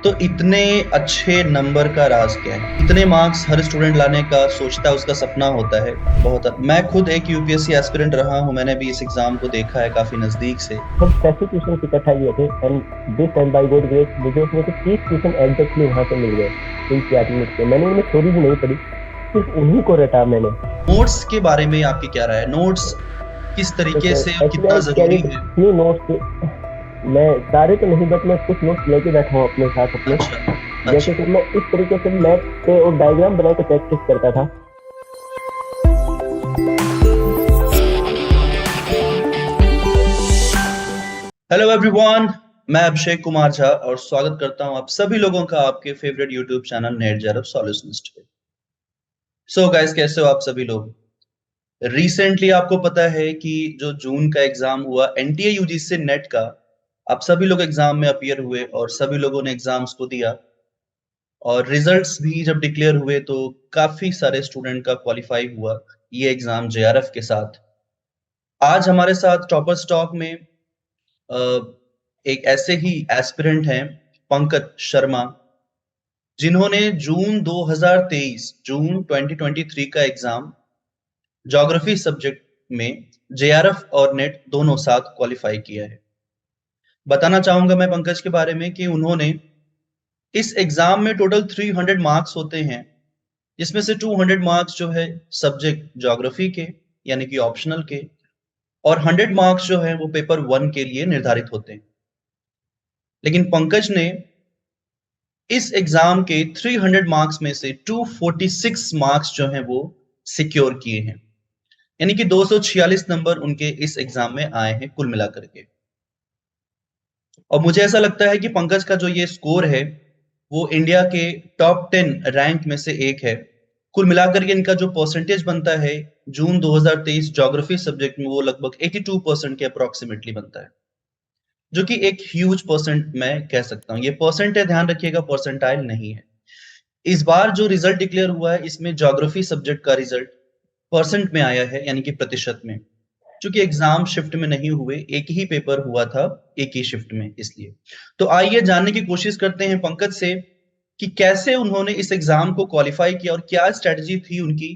तो इतने अच्छे नंबर का राज क्या है? इतने मार्क्स हर स्टूडेंट लाने का सोचता है, उसका सपना होता है। बहुत मैं खुद एक यूपीएससी एस्पिरेंट रहा हूं, मैंने भी इस एग्जाम को देखा है काफी नजदीक से। सब 80 क्वेश्चन इकट्ठा किए थे and this time by God grace मुझे उसमें से 30 क्वेश्चन एग्जैक्टली वहां से मिल गए। 3-4 मिनट के मैंने उनमें थ्योरी भी नहीं पढ़ी, सिर्फ उन्हीं को रटा मैंने। नोट्स के बारे में आपकी क्या राय है? नोट्स किस तो तरीके सर से और एक्चुअली कितना आई जरूरी कैरिड है? Few notes. मैं सारे तो नहीं बट मैं कुछ नोट्स लेके बैठा हूँ अपने साथ अपने। अच्छा। जैसे अच्छा। कि मैं इस तरीके से मैप पे और डायग्राम बना के प्रैक्टिस करता था। हेलो एवरीवन, मैं अभिषेक कुमार झा और स्वागत करता हूं आप सभी लोगों का आपके favourite YouTube channel NET JRF solutions पे। सो गाइस, कैसे हो आप सभी लोग? रिसेंटली आपको पता है कि जो जून का एग्जाम हुआ एनटीए यूजीसी नेट का, आप सभी लोग एग्जाम में अपीयर हुए और सभी लोगों ने एग्जाम्स को दिया। और रिजल्ट्स भी जब डिक्लेयर हुए तो काफी सारे स्टूडेंट का क्वालिफाई हुआ ये एग्जाम जेआरएफ के साथ। आज हमारे साथ टॉपर स्टॉक में अ, एक ऐसे ही एस्पिरेंट हैं, पंकज शर्मा, जिन्होंने जून 2023 का एग्जाम ज्योग्राफी सब्जेक्ट में जेआरएफ और नेट दोनों साथ क्वालिफाई किया है। बताना चाहूंगा मैं पंकज के बारे में कि उन्होंने इस एग्जाम में टोटल 300 मार्क्स होते हैं, जिसमें से 200 मार्क्स जो है सब्जेक्ट ज्योग्राफी के यानी कि ऑप्शनल के, और 100 मार्क्स जो है वो पेपर वन के लिए निर्धारित होते हैं। लेकिन पंकज ने इस एग्जाम के 300 मार्क्स में से 246 मार्क्स जो हैं वो सिक्योर किए हैं, यानी कि 246 नंबर उनके इस एग्जाम में आए हैं कुल मिलाकर के। और मुझे ऐसा लगता है कि पंकज का जो ये स्कोर है वो इंडिया के टॉप 10 रैंक में से एक है। कुल मिलाकर के इनका जो परसेंटेज बनता है जून 2023 ज्योग्राफी सब्जेक्ट में, वो लगभग 82% के अप्रोक्सीमेटली बनता है, जो कि एक ह्यूज परसेंट मैं कह सकता हूँ। ये परसेंट है, ध्यान रखिएगा, परसेंटाइल नहीं है। इस बार जो रिजल्ट डिक्लेयर हुआ है इसमें ज्योग्राफी सब्जेक्ट का रिजल्ट परसेंट में आया है, यानी कि प्रतिशत में। क्योंकि एग्जाम शिफ्ट में नहीं हुए, एक ही पेपर हुआ था एक ही शिफ्ट में, इसलिए। तो आइए जानने की कोशिश करते हैं पंकज से कि कैसे उन्होंने इस एग्जाम को क्वालिफाई किया और क्या स्ट्रेटजी थी उनकी,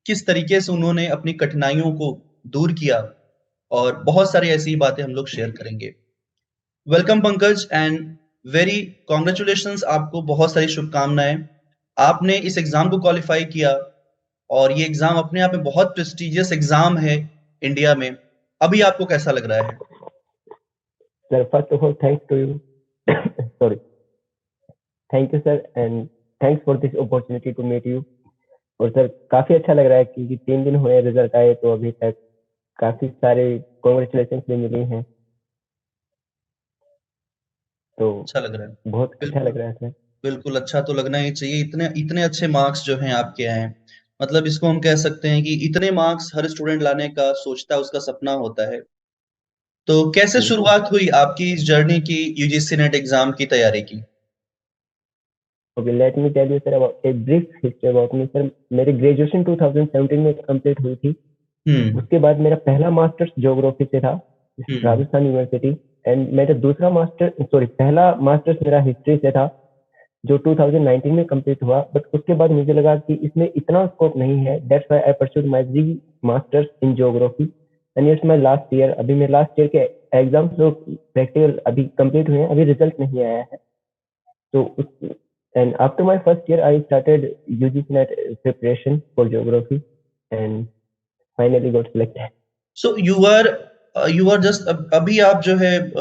किस तरीके से उन्होंने अपनी कठिनाइयों को दूर किया, और बहुत सारी ऐसी बातें हम लोग शेयर करेंगे। Welcome Pankaj, and very congratulations, आपको बहुत सारी शुभकामनाएं। आपने इस एग्जाम को क्वालिफाई किया और ये एग्जाम अपने आप में बहुत प्रेस्टिजियस एग्जाम है इंडिया में। अभी आपको कैसा लग रहा है? Sir first of all thanks to you sorry thank you sir and thanks for this opportunity to meet you. और सर काफी अच्छा लग रहा है क्योंकि 3 दिन हुए रिजल्ट आए तो अभी तक काफी सारे कॉन्ग्रेचुलेशन भी मिली हैं, तो अच्छा लग रहा है? बहुत अच्छा बिल्कुल। लग रहा है सर। बिल्कुल अच्छा तो लगना ही चाहिए, इतने इतने अच्छे मार्क्स जो हैं आपके आए हैं। मतलब इसको हम कह सकते हैं कि इतने मार्क्स हर स्टूडेंट लाने का सोचता है, उसका सपना होता है। तो कैसे बिल्कुल। शुरुआत हुई आपकी इस जर्नी की, यूजीसी नेट एग्जाम की तैयारी की? Okay let me tell you sir about a brief history about me sir. मेरी ग्रेजुएशन 2017 में कंप्लीट हुई थी। हम्म। उसके बाद मेरा पहला मास्टर्स ज्योग्राफी से था, हम्म। राजस्थान यूनिवर्सिटी। एंड मेरा दूसरा मास्टर सॉरी पहला मास्टर्स मेरा हिस्ट्री से था जो 2019 में कंप्लीट हुआ। बट उसके बाद मुझे लगा कि इसमें इतना स्कोप नहीं है, that's why I pursued my re masters in geography and it's my last year. अभी मेरे लास्ट ईयर के एग्जाम्स जो प्रैक्टिकल अभी कंप्लीट हुए हैं, अभी रिजल्ट नहीं आया है। तो and after my first year I started UGC NET preparation for geography and finally got selected. So you are just, अभी आप जो है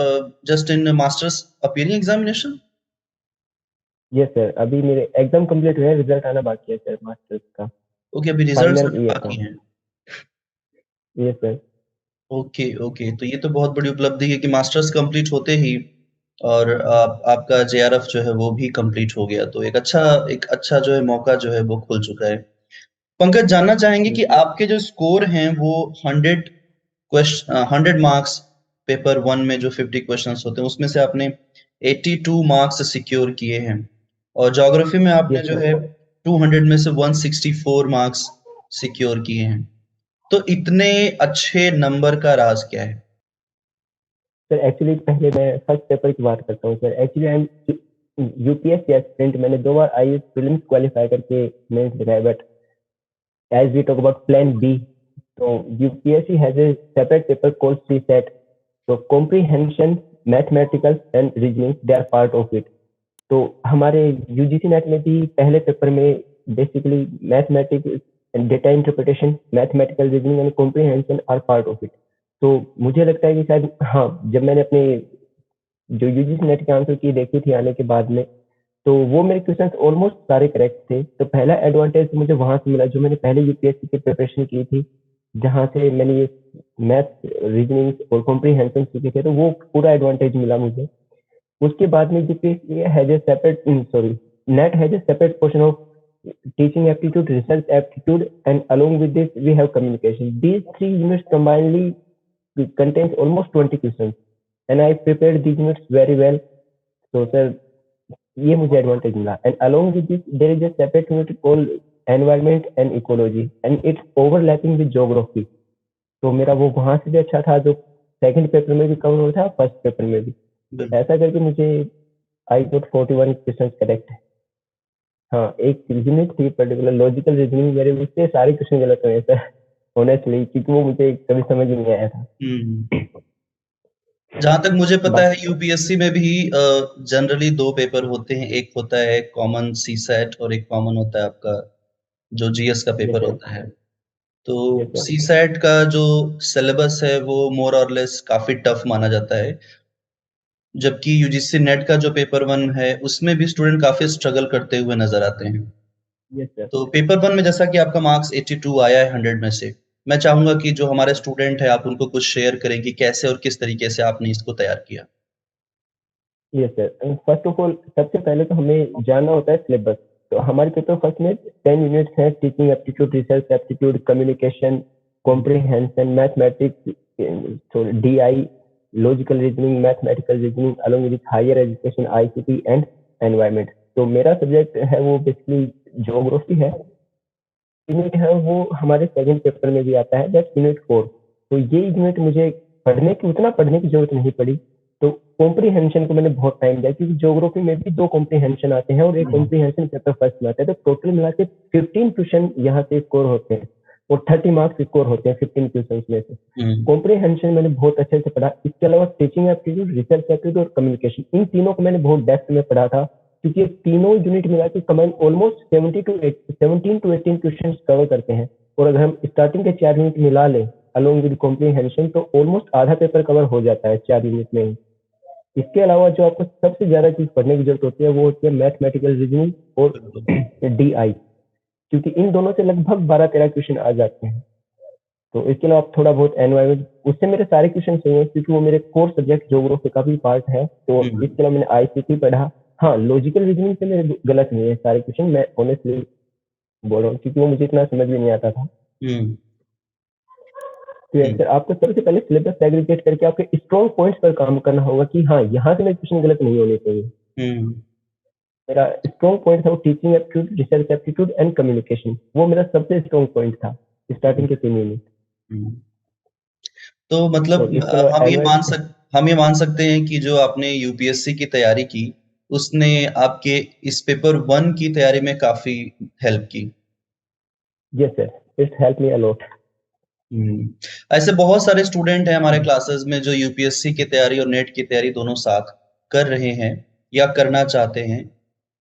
just in masters appearing examination? Yes sir, अभी मेरे एग्जाम कंप्लीट हुए हैं, रिजल्ट आना बाकी है सर मास्टर्स का। ओके, अभी रिजल्ट्स फाइनल आने ईयर का। बाकी हैं। Yes sir. ओके ओके, तो ये तो बहुत बड़ी उपलब्धि है कि मास्टर्स कंप्लीट होते ही और आपका जेआरएफ जो है वो भी कंप्लीट हो गया, तो एक अच्छा जो है मौका जो है वो खुल चुका है। पंकज, जानना चाहेंगे कि आपके जो स्कोर हैं वो 100 मार्क्स, पेपर वन में जो 50 क्वेश्चंस होते हैं उसमें से आपने 82 मार्क्स सिक्योर किए हैं, और ज्योग्राफी में आपने यस जो सर। है 200 में से 164 मार्क्स सिक्योर किए हैं। तो इतने अच्छे नंबर का राज क्या है? सर एक्चुअली पहले मैं फर्स्ट पेपर की बात करता हूँ sir. Actually I am UPSC aspirant, मैंने 2 बार आईएएस प्रीलिम्स क्वालीफाई करके मेंस लगाया, but as we talk about plan B, so UPSC has a separate paper called CSAT. So comprehension, mathematical and reasoning, they are part of it. तो हमारे UGC net में भी पहले paper में basically mathematics and data interpretation, mathematical reasoning and comprehension are part of it. तो मुझे लगता है कि शायद हाँ, जब मैंने अपने जो यूजीसी नेट के आंसर की देखी थी आने के बाद में, तो वो मेरे क्वेश्चन ऑलमोस्ट सारे करेक्ट थे. तो पहला एडवांटेज मुझे वहां से मिला जो मैंने पहले यूपीएससी की प्रिपरेशन की थी, जहां से मैंने ये मैथ, रीजनिंग और कॉम्प्रिहेंशन सीखे थे, तो वो पूरा एडवांटेज मिला मुझे. उसके बाद में UPSC has a separate sorry net has a separate portion of teaching aptitude, research aptitude, and along with this we have communication. These three units combinedly contains almost 20 questions, and I prepared these units very well. So sir, ये मुझे advantage मिला. And along with this there is a separate unit called environment and ecology, and it's overlapping with geography. तो मेरा वो वहां से भी अच्छा था, जो सेकंड पेपर में भी कवर हो था, फर्स्ट पेपर में भी. ऐसा करके मुझे आई गॉट 41 क्वेश्चंस करेक्ट. हाँ, एक यूनिट थी पर्टिकुलर लॉजिकल रीजनिंग, मेरे उससे सारे क्वेश्चन गलत हुए सर ऑनेस्टली, क्योंकि वो मुझे कभी समझ नहीं आया था. जहां तक मुझे पता है यूपीएससी में भी जनरली 2 पेपर होते हैं. एक होता है कॉमन सीसैट और एक कॉमन होता है आपका जो जीएस का पेपर होता है. तो सीसैट का जो सिलेबस है वो मोर और लेस काफी टफ माना जाता है, जबकि यूजीसी नेट का जो पेपर 1 है उसमें भी स्टूडेंट काफी स्ट्रगल करते हुए नजर आते हैं. तो पेपर 1 में जैसा कि आपका मार्क्स 82 आया है 100 में से, मैं चाहूंगा कि जो हमारे स्टूडेंट है आप उनको कुछ शेयर करें कि कैसे और किस तरीके से आपने इसको तैयार किया. Yes sir, first of all सबसे पहले तो हमें जानना होता है सिलेबस. तो हमारे पेपर फर्स्ट में 10 यूनिट्स हैं: teaching aptitude, research aptitude, communication, comprehension, mathematics, DI, logical reasoning, mathematical reasoning, along with higher education, ICT and environment. तो मेरा सब्जेक्ट है वो बेसिकली ज्योग्राफी है. यूनिट है वो हमारे सेकंड पेपर में भी आता है, दैट्स यूनिट 4. तो ये यूनिट मुझे उतना पढ़ने की जरूरत नहीं पड़ी. तो कॉम्प्रिहेंशन को मैंने बहुत टाइम दिया, क्योंकि ज्योग्राफी में भी 2 कॉम्प्रिहेंशन आते हैं और एक कॉम्प्रिहेंशन पेपर फर्स्ट में आता है. तो टोटल मिला के 15 क्वेश्चन यहाँ से स्कोर होते हैं और 30 मार्क्स स्कोर होते हैं 15 क्वेश्चन में से. कॉम्प्रिहेंशन मैंने बहुत अच्छे से पढ़ा. इसके अलावा टीचिंग एप्टीट्यूड, रिसर्च एप्टीट्यूड और कम्युनिकेशन, इन तीनों को मैंने बहुत डेप्थ में पढ़ा था, क्योंकि ये तीनों यूनिट मिला के comment almost 17 to 18 question cover करते हैं. और अगर हम स्टार्टिंग के 4 यूनिट मिला लें अलोंग विद कॉम्प्रिहेंशन, तो ऑलमोस्ट आधा पेपर कवर हो जाता है 4 यूनिट में ही. इसके अलावा जो आपको सबसे ज्यादा चीज पढ़ने की जरूरत होती है वो होती है मैथमेटिकल रीजनिंग और डीआई, क्योंकि इन दोनों से लगभग 12-13 क्वेश्चन आ जाते हैं. तो इसके अलावा थोड़ा बहुत एनवायरमेंट, उससे मेरे सारे क्वेश्चन सही हैं, क्योंकि वो मेरे कोर सब्जेक्ट ज्योग्राफी का भी पार्ट है. तो इसके अलावा मैंने आईसीटी पढ़ा. हाँ, लॉजिकल रीजनिंग से मेरे गलत नहीं है सारे क्वेश्चन, मैं ऑनेस्टली बोल रहा हूँ, क्योंकि वो मुझे इतना समझ भी नहीं आता था. तो सर आपको सबसे पहले सिलेबस सेग्रीगेट करके आपके स्ट्रॉन्ग पॉइंट्स पर काम करना होगा कि हाँ, यहाँ से मेरे क्वेश्चन गलत नहीं होने चाहिए. मेरा स्ट्रॉन्ग पॉइंट था वो teaching aptitude, research aptitude and communication. वो मेरा सबसे स्ट्रॉन्ग पॉइंट था स्टार्टिंग के 3 यूनिट. तो मतलब हम ये मान सकते हैं कि जो आपने यूपीएससी की तैयारी की उसने आपके इस पेपर 1 की तैयारी में काफी हेल्प की. Yes sir, it's help me a lot. ऐसे बहुत सारे स्टूडेंट हैं हमारे क्लासेस में जो यूपीएससी की तैयारी और नेट की तैयारी दोनों साथ कर रहे हैं या करना चाहते हैं.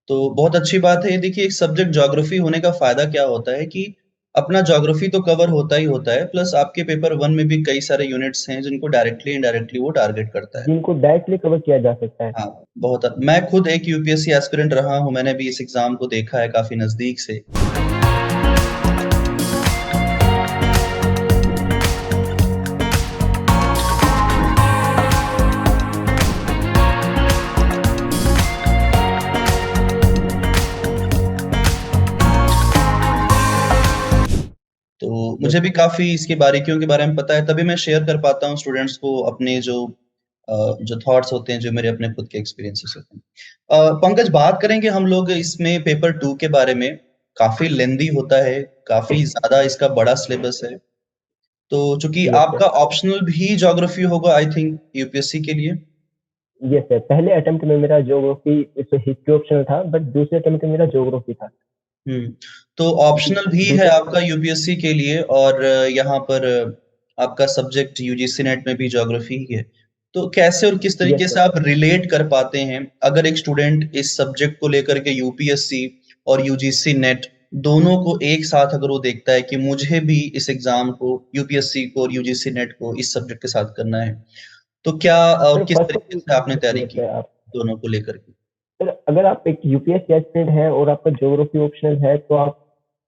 तो बहुत अच्छी बात है. देखिए, एक सब्जेक्ट ज्योग्राफी होने का फायदा क्या होता है कि अपना ज्योग्राफी तो कवर होता ही होता है, प्लस आपके पेपर 1 में भी कई सारे यूनिट्स हैं जिनको डायरेक्टली इनडायरेक्टली वो टारगेट करता है, जिनको डायरेक्टली कवर किया जा सकता है. हाँ, बहुत. मैं खुद एक यूपीएससी एस्पिरेंट रहा हूँ, मैंने भी इस एग्जाम को देखा है काफी नजदीक से. तो मुझे भी काफी इसकी बारीकियों के बारे में पता है, तभी मैं शेयर कर पाता हूँ स्टूडेंट्स को अपने जो थॉट्स होते हैं, जो मेरे अपने खुद के एक्सपीरियंसेस होते हैं. पंकज, बात करेंगे हम लोग इसमें पेपर 2 के बारे में. काफी लेंदी होता है, काफी ज्यादा इसका बड़ा सिलेबस है. तो चूंकि आपका ऑप्शनल भी ज्योग्राफी होगा आई थिंक यूपीएससी के लिए. यस सर, पहले अटेम्प्ट में मेरा ज्योग्राफी हिस्ट्री ऑप्शनल था, बट दूसरे अटेम्प्ट में मेरा ज्योग्राफी था। तो ऑप्शनल भी है दूसरे आपका यूपीएससी के लिए, और यहाँ पर आपका सब्जेक्ट यूजीसी नेट में भी ज्योग्राफी ही है। तो कैसे और किस यस तरीके से सर। आप रिलेट कर पाते हैं अगर एक स्टूडेंट इस सब्जेक्ट को लेकर के यूपीएससी और यूजीसी नेट दोनों को एक साथ अगर वो देखता है कि मुझे भी इस एग्जाम को, यूपीएससी को और यूजीसी नेट को इस सब्जेक्ट के साथ करना है, तो क्या और सर किस फर्स्ट तरीके ऑफ से आपने तैयारी ऑल, की दोनों को लेकर के? सर अगर आप एक यूपीएससी एस्पिरेंट है और आपका ज्योग्राफी ऑप्शनल है, तो आप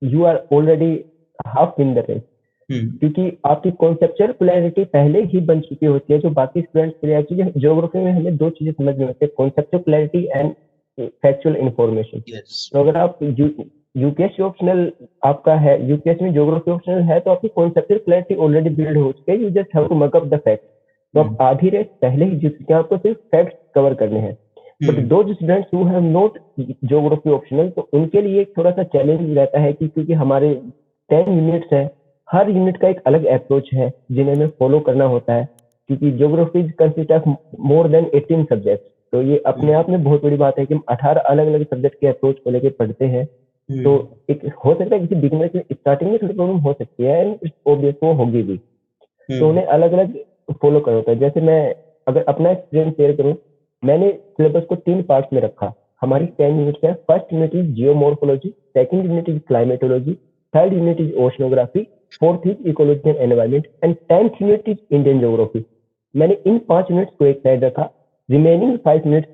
you are already half in the race, hmm क्योंकि आपकी कॉन्सेप्चुअल क्लैरिटी पहले ही बन चुकी होती है। जो बाकी स्टूडेंट्स के लिए एक्चुअली ज्योग्राफी में हमें दो चीजें समझ में होती है, conceptual clarity and factual information. Yes तो अगर आप यूपीएससी ऑप्शनल आपका है, यूपीएससी में ज्योग्राफी ऑप्शनल है, तो आपकी कॉन्सेप्चुअल क्लैरिटी ऑलरेडी बिल्ड हो चुकी है, यू जस्ट हैव टू मक अप द फैक्ट। तो आप आधी रेस पहले ही जीत चुके हैं, आपको सिर्फ फैक्ट्स कवर करने हैं। बट दो students who have not geography optional, तो उनके लिए एक थोड़ा सा चैलेंज रहता है कि क्योंकि हमारे 10 यूनिट्स है, हर यूनिट का एक अलग अप्रोच है जिन्हें हमें फॉलो करना होता है, क्योंकि geography consist of more than 18 subject. तो ये अपने आप में बहुत बड़ी बात है कि हम 18 अलग अलग सब्जेक्ट के अप्रोच को लेकर पढ़ते हैं। तो एक हो सकता है किसी बिगिनर के स्टार्टिंग में थोड़ी प्रॉब्लम हो सकती है, एंड ऑब्वियस वो होगी भी। तो उन्हें अलग अलग फॉलो करना होता है। जैसे मैं अगर अपना एक्सपीरियंस शेयर करूं, मैंने सिलेबस को 3 पार्ट्स में रखा। हमारी 10 यूनिट्स है। First unit is geomorphology, second unit is climatology, third unit is oceanography, fourth is ecology and environment, and 10th unit is Indian geography. मैंने इन 5 यूनिट्स को एक साइड रखा। Remaining 5 units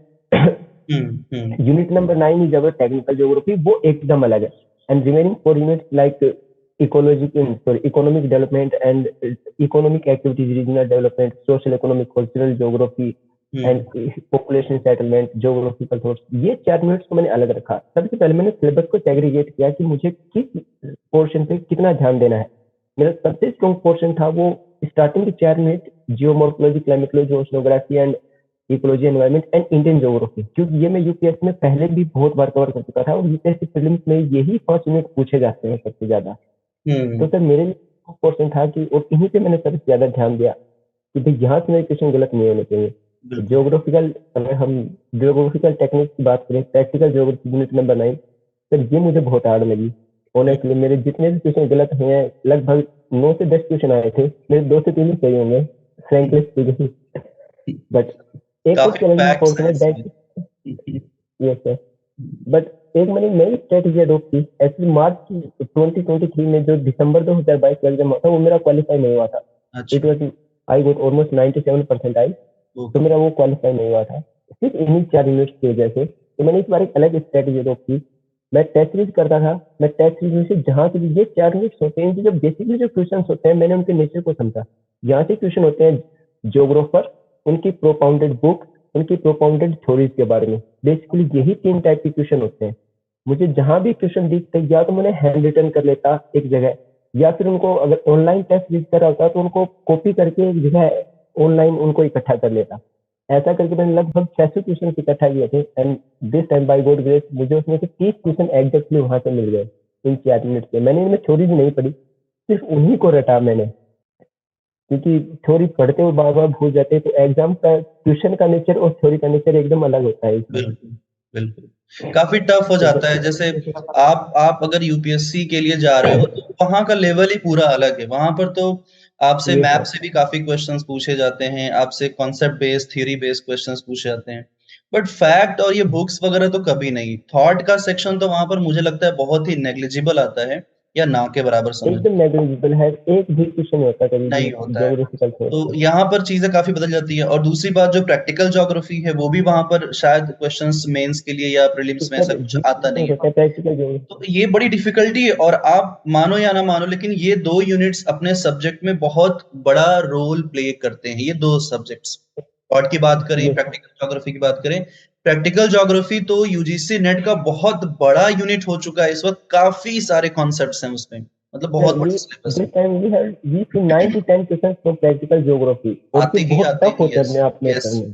unit number 9 is our technical geography, वो एकदम अलग है। And remaining 4 units like economic development and economic activities, regional development, social economic, cultural geography and population settlement, geographical thoughts, ये 4 units को मैंने अलग रखा। सबसे पहले मैंने सिलेबस को सेग्रीगेट किया कि मुझे किस पोर्शन पे कितना ध्यान देना है। मेरा सबसे स्ट्रॉन्ग पोर्शन था वो स्टार्टिंग के 4 unit, geomorphology, climatology, oceanography and ecology, environment and Indian geography, क्योंकि ये मैं यूपीएससी में पहले भी बहुत बार कवर कर चुका था और यूपीएससी प्रीलिम्स में यही 5 यूनिट पूछे जाते हैं सबसे ज्यादा। तो सर मेरे लिए पोर्शन था कि, और इन्हीं पे मैंने सबसे ज्यादा ध्यान दिया कि भाई यहाँ से मेरे क्वेश्चन गलत नहीं होने चाहिए। ज्योग्राफिकल, अगर हम ज्योग्राफिकल टेक्निक की बात करें, practical geography unit number 9, sir ये मुझे बहुत हार्ड लगी। ऑनेस्टली मेरे जितने भी क्वेश्चन गलत हुए हैं, लगभग 9 से 10 क्वेश्चन आए थे, मेरे 2 से 3 ही सही होंगे, फ्रैंकली स्पीकिंग। बट एक और चैलेंजिंग पोर्शन है दैट, यस सर, बट एक मैंने नई स्ट्रेटेजी अडॉप्ट की। एक्चुअली मार्च 2023 में जो दिसंबर 2022 का एग्जाम हुआ था, वो मेरा क्वालिफाई नहीं हुआ था। It was, I got almost 97% आई, तो मेरा वो क्वालिफाई नहीं हुआ था सिर्फ इन्हीं 4 यूनिट्स की वजह से। तो मैंने इस बार एक अलग स्ट्रेटेजी अडॉप्ट की। मैं टेस्ट सीरीज करता था। मैं टेस्ट सीरीज में से जहाँ से भी ये 4 यूनिट्स होते हैं, इनके जो बेसिकली जो क्वेश्चन होते हैं, मैंने उनके नेचर को समझा। यहाँ से क्वेश्चन होते हैं ज्योग्राफर, उनकी प्रोपाउंडेड बुक, उनकी प्रोपाउंडेड थ्योरीज के बारे में। बेसिकली यही 3 टाइप के क्वेश्चन होते हैं। मुझे जहां भी क्वेश्चन दिखते, या तो मैंने हैंड रिटन कर लेता एक जगह, या फिर उनको अगर ऑनलाइन टेस्ट लिख कर होता तो उनको कॉपी करके एक जगह ऑनलाइन उनको इकट्ठा कर लेता। ऐसा करके मैंने लगभग 600 क्वेश्चन इकट्ठा किए थे, and this time by God grace मुझे उसमें से 30 क्वेश्चन एग्जैक्टली वहां से मिल गए इन 4 मिनट के। मैंने इनमें थ्योरी भी नहीं पढ़ी, सिर्फ उन्हीं को रटा मैंने, क्योंकि थ्योरी पढ़ते हुए बार बार भूल जाते हैं। तो एग्जाम का क्वेश्चन का नेचर और थ्योरी का नेचर एकदम अलग होता है। बिल्कुल बिल्कुल, काफी टफ हो जाता है। जैसे आप अगर यूपीएससी के लिए जा रहे हो तो वहां का लेवल ही पूरा अलग है। वहां पर तो आपसे मैप से भी काफी क्वेश्चंस पूछे जाते हैं, आपसे concept based, theory based questions पूछे जाते हैं, बट फैक्ट और ये बुक्स वगैरह तो कभी नहीं। थॉट का सेक्शन तो वहां पर मुझे लगता है बहुत ही नेग्लिजिबल आता है, या ना के बराबर समझ एकदम नेग्लिजिबल है, एक भी क्वेश्चन होता है कभी भी नहीं होता है। ज्योग्राफिकल तो थ्योरी। यहाँ पर चीजें काफी बदल जाती है। और दूसरी बात, जो प्रैक्टिकल ज्योग्राफी है वो भी वहां पर शायद क्वेश्चंस मेंस के लिए या प्रीलिम्स में ऐसा कुछ आता नहीं है। प्रैक्टिकल ज्योग्राफी, तो ये बड़ी डिफिकल्टी है। और आप मानो या ना मानो, लेकिन ये 2 यूनिट्स अपने सब्जेक्ट में बहुत बड़ा रोल प्ले करते हैं, ये 2 सब्जेक्ट्स। थॉट की बात करें, प्रैक्टिकल ज्योग्राफी की बात करें, प्रैक्टिकल ज्योग्राफी तो यूजीसी नेट का बहुत बड़ा यूनिट हो चुका है इस वक्त। काफी सारे कॉन्सेप्ट्स हैं उसमें, मतलब बहुत बड़ा सिलेबस है। this time we see 9 to 10 questions from practical geography, और आते ये ही बहुत आते टफ ही, होता है यस अपने आप में यस। करना।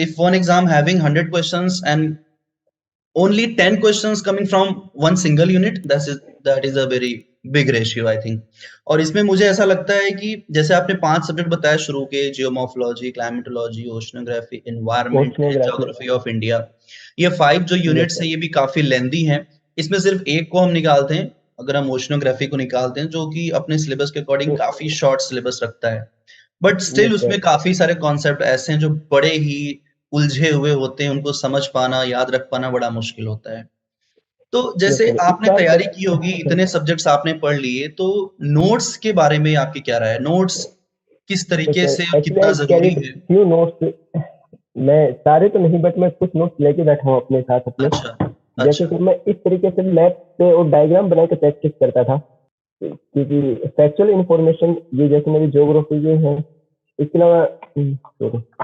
If one exam having 100 questions and only 10 questions coming from one single unit, that is a very big ratio I think. और इसमें मुझे ऐसा लगता है कि जैसे आपने 5 सब्जेक्ट बताए शुरू के, geomorphology, climatology, oceanography, environment and oceanography. Geography of India, ये 5 जो यस यूनिट्स सर। हैं ये भी काफी लेंदी हैं। इसमें सिर्फ एक को हम निकालते हैं, अगर हम ओशनोग्राफी को निकालते हैं, जो कि अपने सिलेबस के अकॉर्डिंग तो काफी शॉर्ट सिलेबस रखता है, बट यस स्टिल सर। उसमें काफी सारे कॉन्सेप्ट ऐसे हैं जो बड़े ही उलझे हुए होते हैं, उनको समझ पाना, याद रख पाना बड़ा मुश्किल होता है। तो यस जैसे सर, इस आपने बार तैयारी की होगी, सर, इतने सब्जेक्ट्स आपने पढ़ लिए, तो नोट्स के बारे में आपकी क्या राय है? नोट्स किस तो तरीके सर से और एक्चुअली कितना आई जरूरी कैरीड है? Few notes. मैं सारे तो नहीं, बट मैं कुछ नोट्स लेके बैठा हूँ अपने साथ अपने। अच्छा, जैसे अच्छा, कि मैं इस तरीके से मैप पे और डायग्राम बना के प्रैक्टिस करता था, क्योंकि फैक्चुअल इंफॉर्मेशन ये जैसे मेरी ज्योग्राफी ये है, इसके अलावा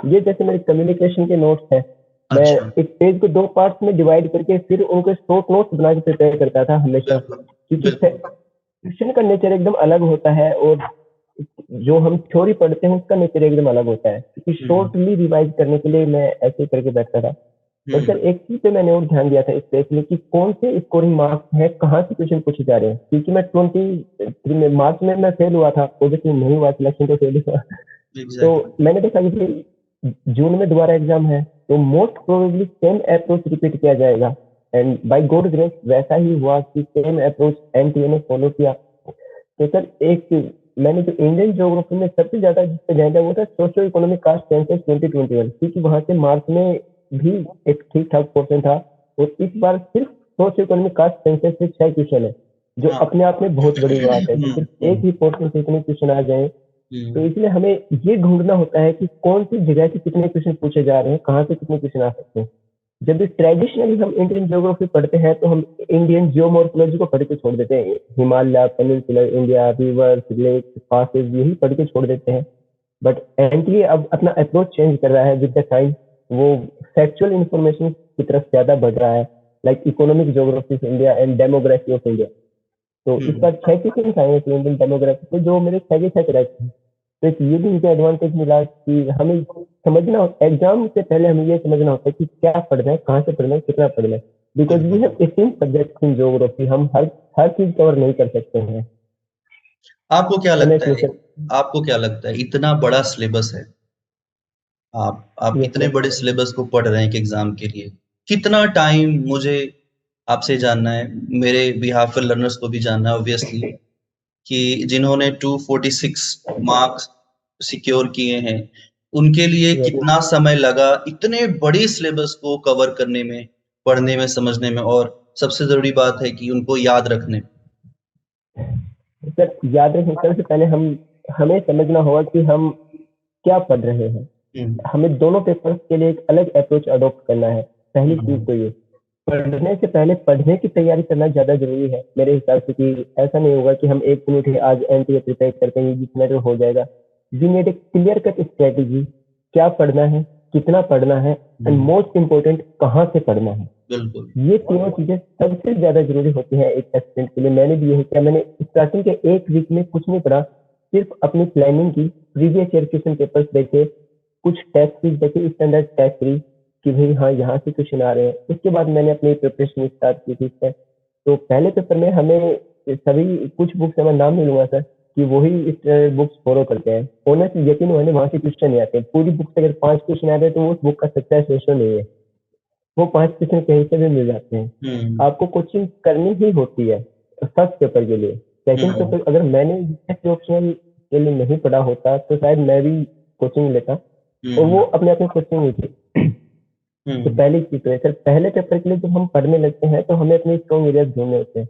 ये जैसे मेरे कम्युनिकेशन के नोट्स हैं। मैं अच्छा, एक पेज को 2 पार्ट्स में डिवाइड करके फिर उनको शॉर्ट नोट्स बना के प्रिपेयर करता था हमेशा, बिल्कुल, क्योंकि बिल्कुल। क्वेश्चन का नेचर एकदम अलग होता है और जो हम थ्योरी पढ़ते हैं उसका नेचर एकदम अलग होता है, क्योंकि हुँ, शॉर्टली रिवाइज करने के लिए मैं ऐसे ही करके बैठता था। और हुँ, सर एक चीज पे मैंने और ध्यान दिया था स्पेशली कि कौन से स्कोरिंग मार्क्स है, कहाँ से क्वेश्चन पूछे जा रहे हैं, क्योंकि मैं 23 में मार्च में मैं फेल हुआ था, ऑब्वियसली नहीं हुआ सिलेक्शन, तो फेल हुआ। तो एग्ज़ैक्टली। मैंने देखा कि भाई जून में दोबारा एग्जाम है, तो most probably same approach repeat किया जाएगा। एंड बाय गॉड ग्रेस वैसा ही हुआ कि सेम अप्रोच एनटीए ने फॉलो किया। तो सर एक मैंने जो इंडियन ज्योग्राफी में सबसे ज्यादा जिस पे ध्यान दिया वो था सोशियो इकोनॉमिक कास्ट सेंसस 2021, क्योंकि वहां से मार्च में भी एक ठीक ठाक पोर्शन था। और इस बार सिर्फ सोशियो इकोनॉमिक कास्ट सेंसस से 6 क्वेश्चन है, जो हाँ। अपने आप में बहुत बड़ी बात है कि हुँ, सिर्फ एक हुँ, ही पोर्शन से इतने क्वेश्चन आ जाए। तो हुँ, इसलिए हमें ये ढूंढना होता है कि कौन सी जगह से कितने क्वेश्चन पूछे जा रहे हैं, कहाँ से कितने क्वेश्चन आ सकते हैं। जब भी ट्रेडिशनली हम इंडियन ज्योग्राफी पढ़ते हैं तो हम इंडियन जियोमॉर्फोलॉजी को पढ़ के छोड़ देते हैं, Himalaya, peninsular India, rivers, lakes, passes, यही पढ़ के छोड़ देते हैं। बट एंटली अब अपना अप्रोच चेंज कर रहा है विद द टाइम, वो फैक्चुअल इंफॉर्मेशन की तरफ ज्यादा बढ़ रहा है, like economic geography of India and demography of India. तो इस हुँ। बार 6 क्वेश्चन आए हैं इंडियन डेमोग्राफी पे, जो मेरे 6 के 6 करेक्ट हैं। तो एक ये भी मुझे एडवांटेज मिला कि हमें समझना, एग्जाम से पहले हमें ये समझना होता है कि क्या पढ़ना है, कहाँ से पढ़ना है, कितना पढ़ना है, बिकॉज वी बिल्कुल। हैव 18 सब्जेक्ट इन ज्योग्राफी, हम हर चीज कवर नहीं कर सकते हैं। आपको क्या लगता ऑनेस्टली है सर। आपको क्या लगता है इतना बड़ा सिलेबस है, आप यस इतने सर। बड़े सिलेबस को पढ़ रहे हैं एक एग्ज़ाम के लिए, कितना टाइम, मुझे आपसे जानना है, मेरे बिहाफ़ पे लर्नर्स को भी जानना है ऑब्वियसली, कि जिन्होंने 246 मार्क्स सिक्योर किए हैं, उनके लिए यस कितना समय लगा इतने बड़े सिलेबस को कवर करने में, पढ़ने में, समझने में, और सबसे ज़रूरी बात है कि उनको याद रखने में? सर, याद रखें, सबसे पहले हमें समझना होगा कि हम क्या पढ़ रहे हैं। हुँ, हमें दोनों पेपर्स के लिए एक अलग अप्रोच अडॉप्ट करना है। पहली चीज हुँ, तो ये, पढ़ने से पहले पढ़ने की तैयारी करना ज्यादा जरूरी है मेरे हिसाब से, कि ऐसा नहीं होगा कि हम एक मिनट ही आज एनटीए प्रिपेयर करते हैं जितना तो हो जाएगा। वी नीड एक क्लियर कट स्ट्रेटेजी, क्या पढ़ना है, कितना पढ़ना है, एंड हुँ, मोस्ट इम्पोर्टेंट कहाँ से पढ़ना है। बिल्कुल। ये तीनों चीजें सबसे ज्यादा जरूरी होती हैं एक एस्पिरेंट के लिए। मैंने भी यही किया, मैंने स्टार्टिंग के एक वीक में कुछ नहीं पढ़ा, सिर्फ अपनी प्लानिंग की, प्रीवियस ईयर क्वेश्चन पेपर्स देखे, कुछ टेस्ट सीरीज देखे, स्टैंडर्ड टेस्ट सीरीज, कि भाई हाँ यहाँ से क्वेश्चन आ रहे हैं। उसके बाद मैंने अपनी प्रिपरेशन स्टार्ट की थी इससे। तो पहले पेपर में हमें सभी, कुछ बुक्स का मैं नाम नहीं लूंगा सर, कि वही बुक्स फॉलो करते हैं। ऑनेस्टली यकीन होने वहां से क्वेश्चन नहीं आते, पूरी बुक से अगर 5 क्वेश्चन आ रहे हैं तो वो उस बुक का सक्सेस रेशियो नहीं है, वो 5 क्वेश्चन कहीं से भी मिल जाते हैं। हुँ, आपको कोचिंग करनी ही होती है फर्स्ट पेपर के लिए। सेकंड हुँ, पेपर अगर मैंने ऑप्शनल के लिए नहीं पढ़ा होता तो शायद मैं भी कोचिंग लेता, और वो हुँ, अपने आप में कोचिंग ही थी। तो हुँ, पहली चीज तो है सर, पहले पेपर के लिए जब हम पढ़ने लगते हैं तो हमें अपने स्ट्रॉन्ग एरियाज ढूंढने होते हैं।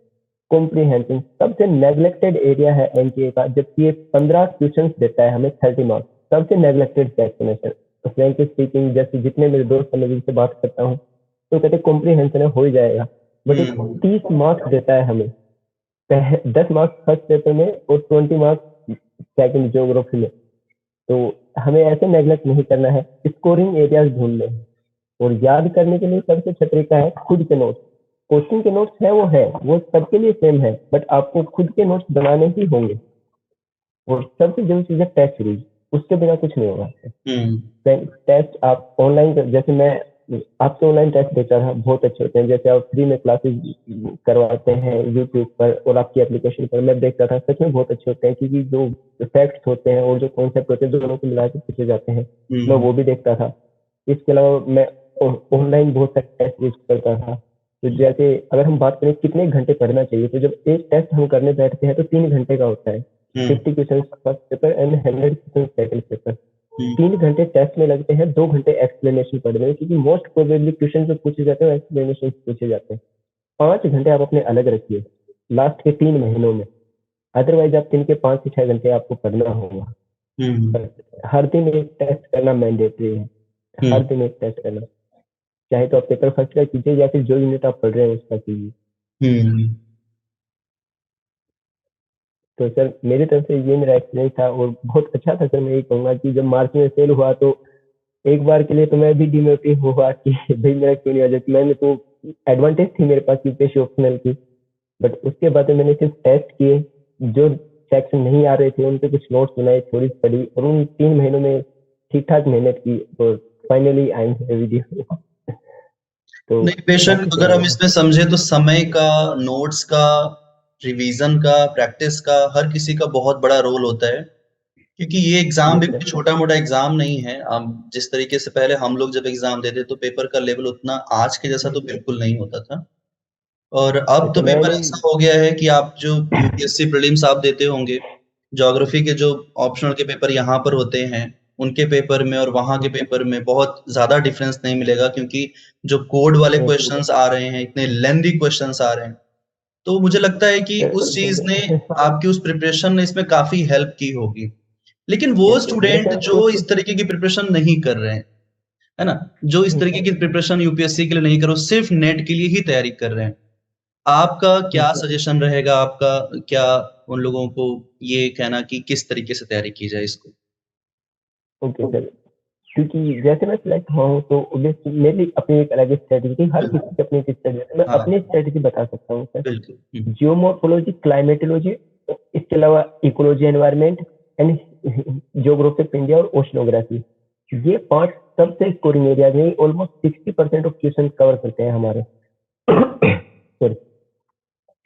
कॉम्प्रीहेंशन सबसे नेग्लेक्टेड एरिया है एनटीए का, जबकि ये 15 क्वेश्चन देता है हमें 30 मार्क्स, सबसे नेग्लेक्टेड डेस्टिनेशन। तो फ्रेंकली स्पीकिंग, जैसे जितने मेरे दोस्त हैं मैं जिनसे बात करता हूँ तो कहते कॉम्प्रीहेंशन हो ही जाएगा, बट एक हुँ, 30 मार्क्स देता है हमें। 10 मार्क्स फर्स्ट पेपर में और 20 मार्क्स सेकंड ज्योग्राफी में। तो हमें ऐसे नेग्लेक्ट नहीं करना है, स्कोरिंग एरियाज ढूंढने हैं। और याद करने के लिए सबसे अच्छा तरीका है खुद के नोट्स। कोचिंग के नोट्स है वो सबके लिए सेम है, बट आपको खुद के नोट्स बनाने ही होंगे। और सबसे जरूरी चीज है टेस्ट सीरीज, उसके बिना कुछ नहीं होगा। हुँ, टेस्ट आप ऑनलाइन, जैसे मैं आप तो ऑनलाइन टेस्ट बेचा था बहुत अच्छे होते हैं, जैसे आप फ्री में क्लासेस करवाते हैं यूट्यूब पर और आपकी एप्लीकेशन पर, मैं देखता था सच में बहुत अच्छे होते हैं, क्योंकि जो फैक्ट्स होते हैं और जो कॉन्सेप्ट होते हैं दोनों को मिला के पूछे जाते हैं, मैं वो भी देखता था। इसके अलावा मैं ऑनलाइन बहुत सारे टेस्ट यूज करता था। तो जैसे अगर हम बात करें कितने घंटे पढ़ना चाहिए, तो जब एक टेस्ट हम करने बैठते हैं तो 3 घंटे का होता है, 50 question first paper and 100 question second paper. 3 घंटे टेस्ट में लगते हैं, 2 घंटे एक्सप्लेनेशन पढ़ने में, क्योंकि मोस्ट प्रोबेबली क्वेश्चन जो पूछे जाते हैं एक्सप्लेनेशन पूछे जाते हैं। 5 घंटे आप अपने अलग रखिए लास्ट के 3 महीनों में, अदरवाइज आप दिन के 5 से 6 घंटे आपको पढ़ना होगा। हर दिन एक टेस्ट करना मैंडेटरी है, हर दिन एक टेस्ट करना, चाहे तो आप पेपर फर्स्ट का कीजिए या फिर जो यूनिट आप पढ़ रहे हैं उसका कीजिए। तो सर मेरी तरफ से ये मेरा एक्सपीरियंस था और बहुत अच्छा था सर। मैं ये कहूँगा कि जब मार्च में फेल हुआ तो एक बार के लिए तो मैं भी डिमोटिवेट हुआ कि भाई मेरा क्यों नहीं आ जाता। मैंने तो एडवांटेज थी मेरे पास यूपीएससी ऑप्शनल की, बट उसके बाद मैंने सिर्फ टेस्ट किए, जो सेक्शन नहीं आ रहे थे उन पे कुछ नोट्स बनाए, थोड़ी पढ़ी और उन 3 महीनों में ठीक ठाक मेहनत की और फाइनली आई एम वीडियो। तो नहीं, बेशक अगर हम इसमें समझे तो समय का, नोट्स का, रिवीजन का, प्रैक्टिस का, हर किसी का बहुत बड़ा रोल होता है, क्योंकि ये एग्जाम भी कोई छोटा मोटा एग्जाम नहीं है। हम जिस तरीके से पहले हम लोग जब एग्जाम देते तो पेपर का लेवल उतना आज के जैसा तो बिल्कुल नहीं होता था, और अब तो पेपर ऐसा हो गया है कि आप जो यूपीएससी प्रीलिम्स आप देते होंगे, ज्योग्राफी के जो ऑप्शनल के पेपर यहाँ पर होते हैं उनके पेपर में और वहां के पेपर में बहुत ज्यादा डिफरेंस नहीं मिलेगा, क्योंकि जो कोड वाले क्वेश्चंस आ रहे हैं, इतने लेंथी क्वेश्चंस आ रहे हैं। तो मुझे लगता है कि उस चीज ने, आपकी उस प्रिपरेशन ने इसमें काफी हेल्प की होगी। लेकिन वो स्टूडेंट जो इस तरीके की प्रिपरेशन नहीं कर रहे हैं, है ना, जो इस तरीके की प्रिपरेशन यूपीएससी के लिए नहीं कर रहे, सिर्फ नेट के लिए ही तैयारी कर रहे हैं, आपका क्या सजेशन रहेगा? आपका क्या उन लोगों को ये कहना कि किस तरीके से तैयारी की जाए इसको? ओके सर, क्योंकि जैसे मैं सिलेक्ट हुआ हूँ तो मेरी अपनी एक अलग स्ट्रेटेजी, हर किसी की अपनी एक स्ट्रेटेजी, मैं अपनी स्ट्रेटेजी बता सकता हूँ सर। जियोमोर्फोलॉजी, क्लाइमेटोलॉजी, इसके अलावा ecology, environment and geography of India और ओशनोग्राफी, ये 5 सबसे स्कोरिंग एरियाज में ऑलमोस्ट 60% ऑफ क्वेश्चन कवर करते हैं हमारे। सॉरी,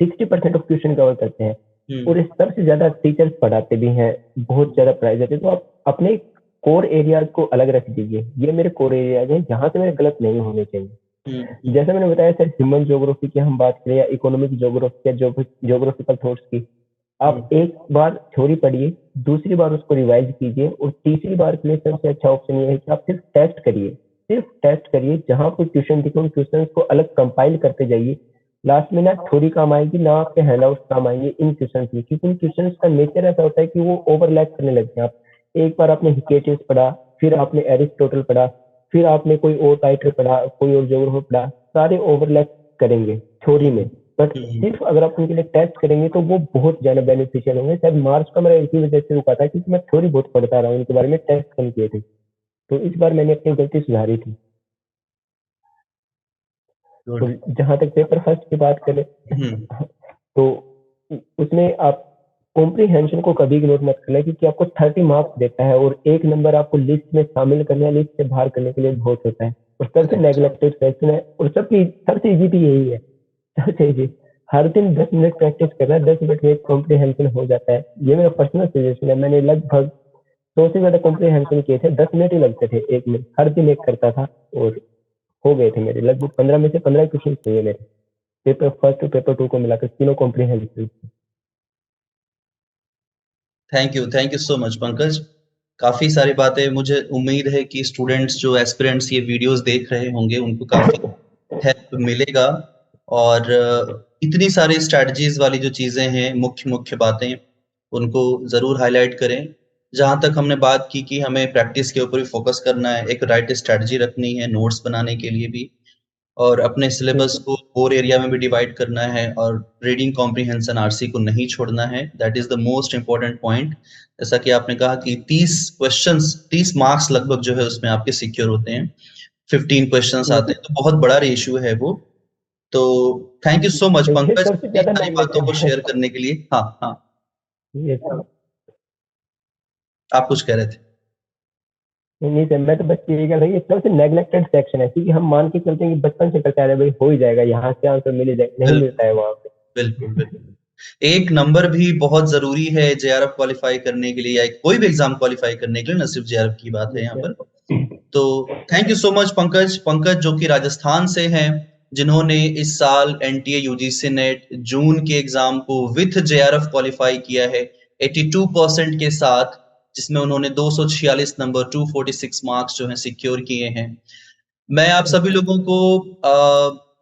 60% ऑफ क्वेश्चन कवर करते हैं और इस सबसे ज्यादा टीचर्स पढ़ाते भी हैं, बहुत ज्यादा प्राइज देते हैं। तो आप अपने कोर एरियाज को अलग रख दीजिए, ये मेरे कोर एरियाज हैं जहां से मेरे गलत नहीं होने चाहिए। जैसे मैंने बताया सर, ह्यूमन ज्योग्राफी की हम बात करें या इकोनॉमिक ज्योग्राफी या ज्योग्राफिकल थॉट्स की, आप एक बार थ्योरी पढ़िए, दूसरी बार उसको रिवाइज कीजिए और तीसरी बार के लिए सबसे अच्छा ऑप्शन ये है कि आप सिर्फ टेस्ट करिए, सिर्फ टेस्ट करिए। जहां कोई क्वेश्चन दिखे उन क्वेश्चन को अलग कंपाइल करते जाइए। लास्ट में ना थ्योरी काम आएगी ना आपके हैंडआउट काम आएंगे इन क्वेश्चन में, क्योंकि उन क्वेश्चन का नेचर ऐसा होता है कि वो ओवरलैप करने लगते हैं। आप एक बार आपने हिकेटियस पढ़ा, फिर आपने एरिस्टोटल पढ़ा, फिर आपने कोई और राइटर पढ़ा, कोई और ज्योग्राफर पढ़ा, सारे ओवरलैप करेंगे थ्योरी में। बट सिर्फ अगर आप उनके लिए टेस्ट करेंगे तो वो बहुत ज्यादा बेनिफिशियल होंगे। शायद मार्क्स का मेरा इसी वजह से रुका था क्योंकि मैं थ्योरी बहुत पढ़ता रहा हूँ, उनके बारे में टेस्ट कम किए थे, तो इस बार मैंने अपनी गलती सुधारी थी। तो जहां तक पेपर फर्स्ट की बात करें तो उसमें आप कॉम्प्रीहेंशन को कभी इग्नोर मत करना, क्योंकि आपको 30 मार्क्स देता है और 1 नंबर आपको लिस्ट में शामिल करने, लिस्ट से बाहर करने के लिए बहुत होता है और सबसे नेग्लेक्टेड सेक्शन है और सबसे इजी भी यही है, सबसे इजी। हर दिन 10 मिनट प्रैक्टिस करना, 10 मिनट में कॉम्प्रीहेंशन हो जाता है। ये मेरा पर्सनल सजेशन है। मैंने लगभग 100 से ज्यादा कॉम्प्रीहेंशन किए थे, 10 मिनट ही लगते थे एक में, हर दिन एक करता था और हो गए थे मेरे लगभग 15 में से 15 क्वेश्चन हुए मेरे पेपर फर्स्ट और पेपर 2 को मिलाकर, तीनों comprehensive. Thank you so much Pankaj. काफी सारी बातें, मुझे उम्मीद है कि स्टूडेंट्स जो एस्पिरेंट्स ये वीडियोस देख रहे होंगे उनको काफी हेल्प मिलेगा, और इतनी सारी स्ट्रेटजीज वाली जो चीजें हैं, मुख्य मुख्य बातें, उनको जरूर हाईलाइट करें। जहां तक हमने बात की कि हमें प्रैक्टिस के ऊपर भी फोकस करना है, एक राइट स्ट्रेटजी रखनी है नोट्स बनाने के लिए भी, और अपने सिलेबस को कोर एरिया में भी डिवाइड करना है, और रीडिंग कॉम्प्रिहेंशन आरसी को नहीं छोड़ना है। That is the most important point. जैसा कि आपने कहा कि 30 मार्क्स लगभग जो है उसमें आपके सिक्योर होते हैं, 15 क्वेश्चंस आते हैं, तो बहुत बड़ा रेशियो है वो। तो thank you so much Pankaj, इतनी सारी बातों को शेयर करने के लिए। हाँ हाँ, आप कुछ कह रहे थे? नहीं सर, मैं तो बस यही कह रही हूँ, सबसे नेग्लेक्टेड सेक्शन है, क्योंकि हम मान के चलते हैं कि बचपन से करते आ रहे हैं, भाई हो ही जाएगा, यहाँ से आंसर मिल ही जाएगा, नहीं मिलता है वहां पे। बिल्कुल बिल्कुल। एक नंबर भी बहुत जरूरी है जेआरएफ क्वालिफाई करने के लिए, या कोई भी एग्जाम क्वालिफाई करने के लिए, न सिर्फ जेआरएफ की बात है यहाँ पर। तो thank you so much Pankaj. Pankaj जो कि राजस्थान से हैं, जिन्होंने इस साल एनटीए यूजीसी नेट जून के एग्जाम को विथ जेआरएफ क्वालिफाई किया है 82% के साथ, जिसमें उन्होंने 246 नंबर 246 मार्क्स जो है सिक्योर किए हैं। मैं आप सभी लोगों को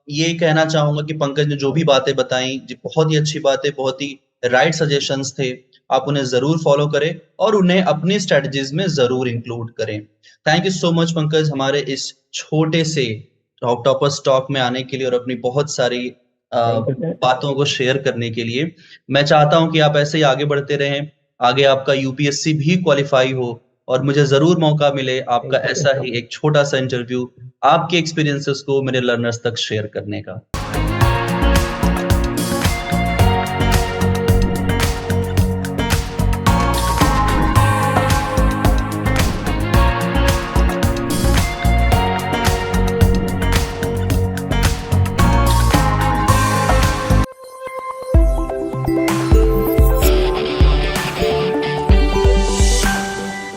ये कहना चाहूंगा कि पंकज ने जो भी बातें बताई जी बहुत ही अच्छी बातें, बहुत ही राइट सजेशंस थे, आप उन्हें जरूर फॉलो करें और उन्हें अपनी स्ट्रेटजीज में जरूर इंक्लूड करें। Thank you so much Pankaj, हमारे इस छोटे से टॉप टॉपर्स टॉक में आने के लिए और अपनी बहुत सारी बातों को शेयर करने के लिए। मैं चाहता हूं कि आप ऐसे ही आगे बढ़ते रहें, आगे आपका यूपीएससी भी क्वालिफाई हो और मुझे जरूर मौका मिले आपका ऐसा ही एक छोटा सा इंटरव्यू, आपके एक्सपीरियंसेस को मेरे लर्नर्स तक शेयर करने का।